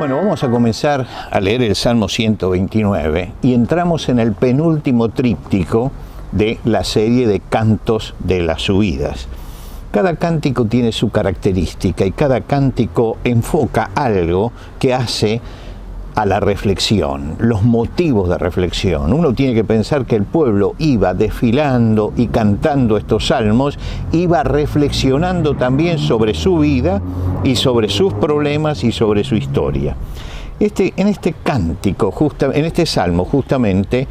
Bueno, vamos a comenzar a leer el Salmo 129 y entramos en el penúltimo tríptico de la serie de cantos de las subidas. Cada cántico tiene su característica y cada cántico enfoca algo que hace a la reflexión, los motivos de reflexión. Uno tiene que pensar que el pueblo iba desfilando y cantando estos salmos, iba reflexionando también sobre su vida y sobre sus problemas y sobre su historia. En este cántico, en este salmo justamente,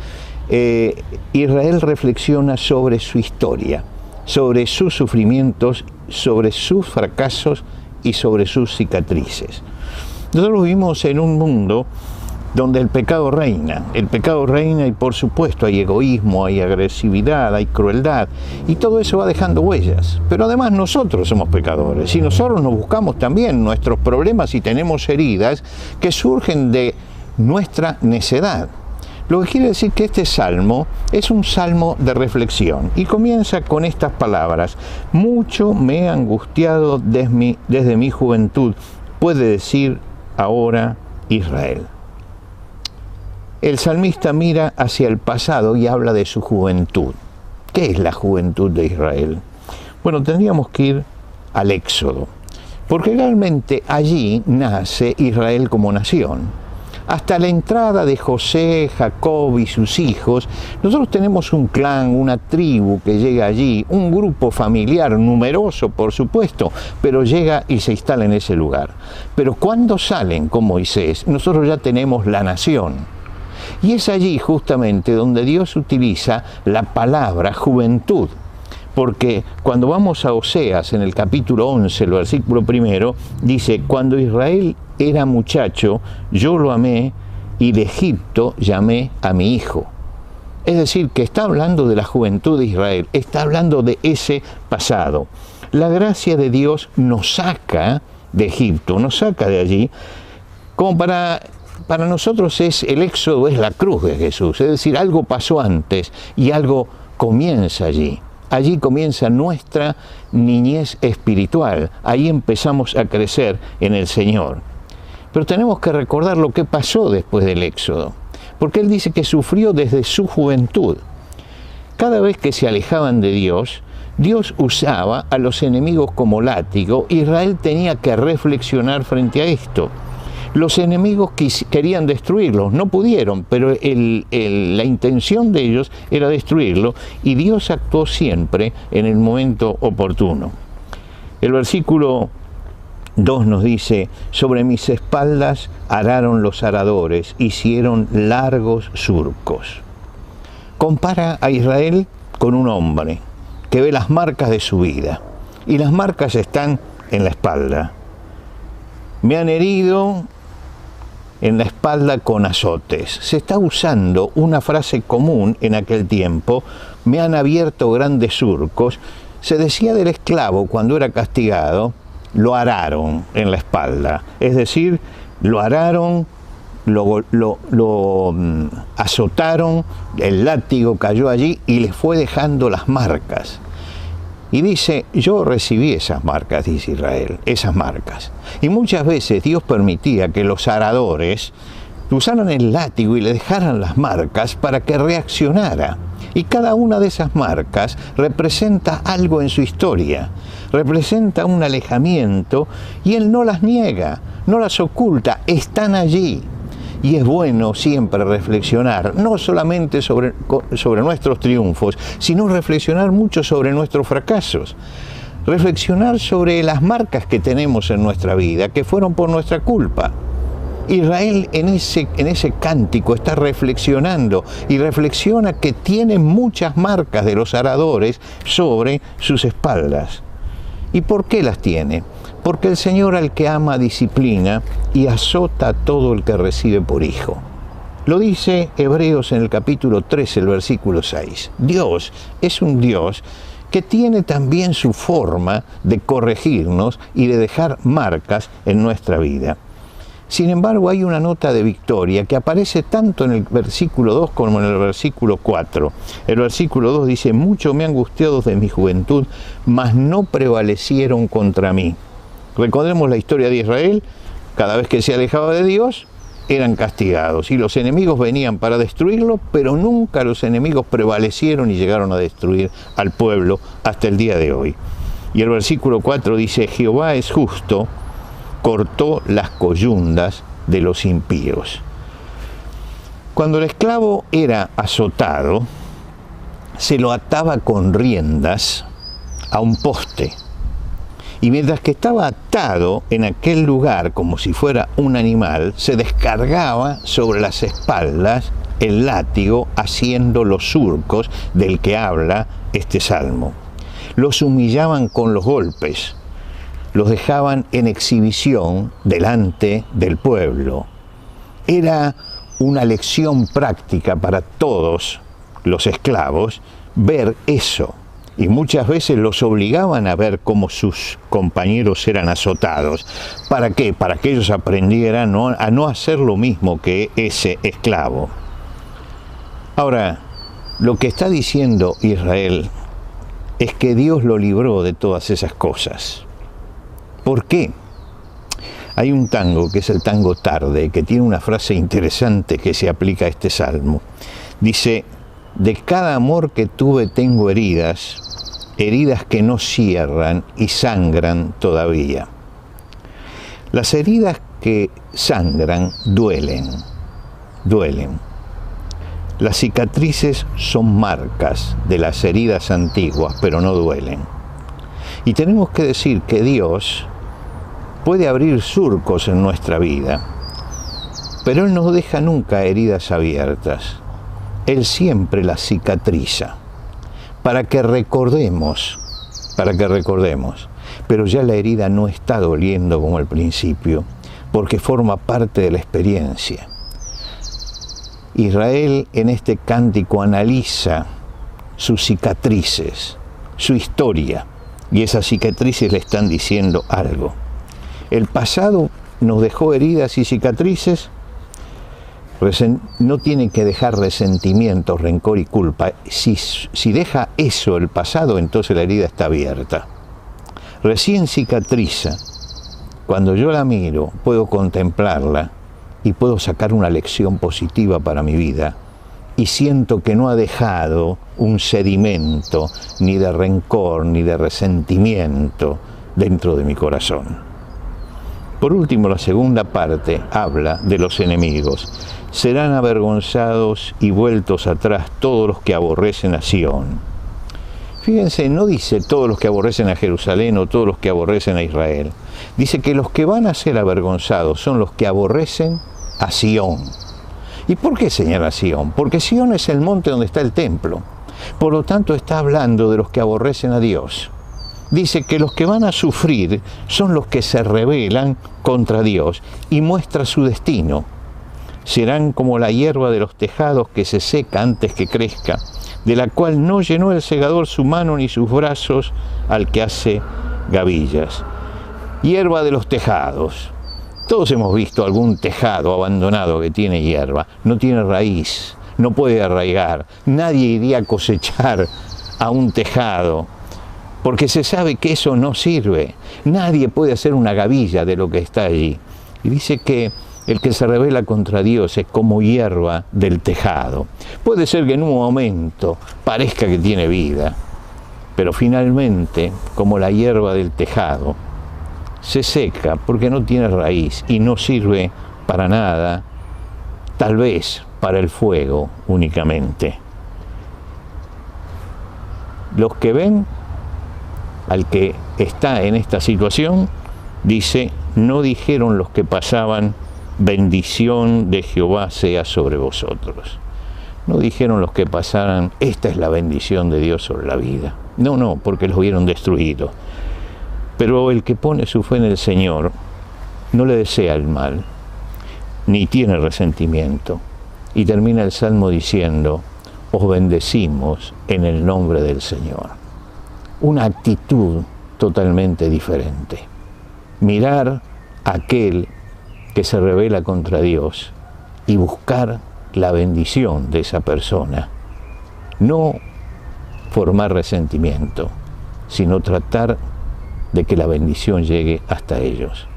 Israel reflexiona sobre su historia, sobre sus sufrimientos, sobre sus fracasos y sobre sus cicatrices. Nosotros vivimos en un mundo donde el pecado reina y por supuesto hay egoísmo, hay agresividad, hay crueldad y todo eso va dejando huellas. Pero además nosotros somos pecadores y nosotros nos buscamos también nuestros problemas y tenemos heridas que surgen de nuestra necedad. Lo que quiere decir que este salmo es un salmo de reflexión y comienza con estas palabras: mucho me he angustiado desde mi juventud, puede decir ahora Israel. El salmista mira hacia el pasado y habla de su juventud. ¿Qué es la juventud de Israel? Bueno, tendríamos que ir al Éxodo, porque realmente allí nace Israel como nación. Hasta la entrada de José, Jacob y sus hijos, nosotros tenemos un clan, una tribu que llega allí, un grupo familiar numeroso, por supuesto, pero llega y se instala en ese lugar. Pero cuando salen con Moisés, nosotros ya tenemos la nación. Y es allí justamente donde Dios utiliza la palabra juventud. Porque cuando vamos a Oseas, en el capítulo 11, el versículo 1, dice: cuando Israel era muchacho, yo lo amé, y de Egipto llamé a mi hijo. Es decir, que está hablando de la juventud de Israel, está hablando de ese pasado. La gracia de Dios nos saca de Egipto, nos saca de allí, como para nosotros el éxodo es la cruz de Jesús, es decir, algo pasó antes y algo comienza allí. Allí comienza nuestra niñez espiritual, ahí empezamos a crecer en el Señor. Pero tenemos que recordar lo que pasó después del Éxodo, porque Él dice que sufrió desde su juventud. Cada vez que se alejaban de Dios, Dios usaba a los enemigos como látigo. Israel tenía que reflexionar frente a esto. Los enemigos querían destruirlos, no pudieron, pero la intención de ellos era destruirlo, y Dios actuó siempre en el momento oportuno. El versículo 2 nos dice: sobre mis espaldas araron los aradores, hicieron largos surcos. Compara a Israel con un hombre que ve las marcas de su vida, y las marcas están en la espalda. Me han herido en la espalda con azotes. Se está usando una frase común en aquel tiempo: me han abierto grandes surcos. Se decía del esclavo cuando era castigado: lo araron en la espalda. Es decir, lo araron, lo azotaron, el látigo cayó allí y le fue dejando las marcas. Y dice: yo recibí esas marcas, dice Israel, esas marcas. Y muchas veces Dios permitía que los aradores usaran el látigo y le dejaran las marcas para que reaccionara. Y cada una de esas marcas representa algo en su historia, representa un alejamiento, y Él no las niega, no las oculta, están allí. Y es bueno siempre reflexionar, no solamente sobre nuestros triunfos, sino reflexionar mucho sobre nuestros fracasos. Reflexionar sobre las marcas que tenemos en nuestra vida, que fueron por nuestra culpa. Israel en ese cántico está reflexionando, y reflexiona que tiene muchas marcas de los aradores sobre sus espaldas. ¿Y por qué las tiene? Porque el Señor al que ama disciplina y azota a todo el que recibe por hijo. Lo dice Hebreos en el capítulo 13, el versículo 6. Dios es un Dios que tiene también su forma de corregirnos y de dejar marcas en nuestra vida. Sin embargo, hay una nota de victoria que aparece tanto en el versículo 2 como en el versículo 4. El versículo 2 dice: mucho me he angustiado desde mi juventud, mas no prevalecieron contra mí. Recordemos la historia de Israel. cada vez que se alejaba de Dios, eran castigados. Y los enemigos venían para destruirlo, pero nunca los enemigos prevalecieron y llegaron a destruir al pueblo hasta el día de hoy. Y el versículo 4 dice, Jehová es justo, cortó las coyundas de los impíos. Cuando el esclavo era azotado, se lo ataba con riendas a un poste. Y mientras que estaba atado en aquel lugar como si fuera un animal, se descargaba sobre las espaldas el látigo haciendo los surcos del que habla este salmo. Los humillaban con los golpes, los dejaban en exhibición delante del pueblo. Era una lección práctica para todos los esclavos ver eso. Y muchas veces los obligaban a ver cómo sus compañeros eran azotados. ¿Para qué? Para que ellos aprendieran a no hacer lo mismo que ese esclavo. Ahora, lo que está diciendo Israel es que Dios lo libró de todas esas cosas. ¿Por qué? Hay un tango, que es el tango Tarde, que tiene una frase interesante que se aplica a este salmo. Dice, de cada amor que tuve tengo heridas, heridas que no cierran y sangran todavía. Las heridas que sangran duelen. Las cicatrices son marcas de las heridas antiguas, pero no duelen. Y tenemos que decir que Dios puede abrir surcos en nuestra vida, pero Él no deja nunca heridas abiertas. Él siempre las cicatriza, para que recordemos, pero ya la herida no está doliendo como al principio, porque forma parte de la experiencia. Israel en este cántico analiza sus cicatrices, su historia, y esas cicatrices le están diciendo algo. El pasado nos dejó heridas y cicatrices. No tiene que dejar resentimiento, rencor y culpa. Si deja eso el pasado, entonces la herida está abierta. Recién cicatriza. Cuando yo la miro, puedo contemplarla y puedo sacar una lección positiva para mi vida. Y siento que no ha dejado un sedimento ni de rencor ni de resentimiento dentro de mi corazón. Por último, la segunda parte habla de los enemigos. Serán avergonzados y vueltos atrás todos los que aborrecen a Sión. Fíjense, no dice todos los que aborrecen a Jerusalén o todos los que aborrecen a Israel. Dice que los que van a ser avergonzados son los que aborrecen a Sión. ¿Y por qué señala Sión? Porque Sión es el monte donde está el templo. Por lo tanto, está hablando de los que aborrecen a Dios. Dice que los que van a sufrir son los que se rebelan contra Dios y muestra su destino. Serán como la hierba de los tejados que se seca antes que crezca, de la cual no llenó el segador su mano ni sus brazos al que hace gavillas. Hierba de los tejados. Todos hemos visto algún tejado abandonado que tiene hierba. No tiene raíz, no puede arraigar. Nadie iría a cosechar a un tejado, porque se sabe que eso no sirve. Nadie puede hacer una gavilla de lo que está allí. Y dice que el que se rebela contra Dios es como hierba del tejado. Puede ser que en un momento parezca que tiene vida, pero finalmente, como la hierba del tejado, se seca porque no tiene raíz y no sirve para nada, tal vez para el fuego únicamente. Los que ven al que está en esta situación, dice, no dijeron los que pasaban, bendición de Jehová sea sobre vosotros. No dijeron los que pasaran, esta es la bendición de Dios sobre la vida. No, porque los hubieron destruido. Pero el que pone su fe en el Señor no le desea el mal, ni tiene resentimiento. Y termina el Salmo diciendo, os bendecimos en el nombre del Señor. Una actitud totalmente diferente. Mirar a aquel que se rebela contra Dios y buscar la bendición de esa persona. No formar resentimiento, sino tratar de que la bendición llegue hasta ellos.